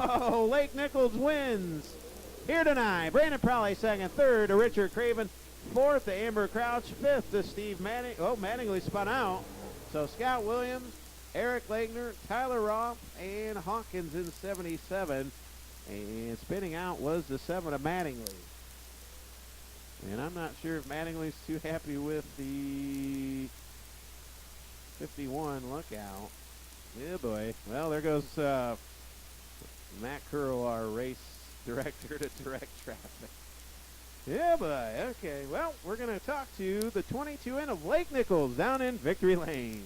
Oh, Lake Nichols wins here tonight. Brandon Prowley second, third to Richard Craven, fourth to Amber Crouch, fifth to Steve Manning. Oh, Mattingly spun out. So Scott Williams, Eric Legner, Tyler Roth, and Hawkins in 77. And spinning out was the 7 of Mattingly. And I'm not sure if Mattingly's too happy with the 51 lookout. Yeah, boy. Well, there goes Matt Curl, our race director, to direct traffic. Yeah, boy. Okay. Well, we're going to talk to the 22 in of Lake Nichols down in Victory Lane.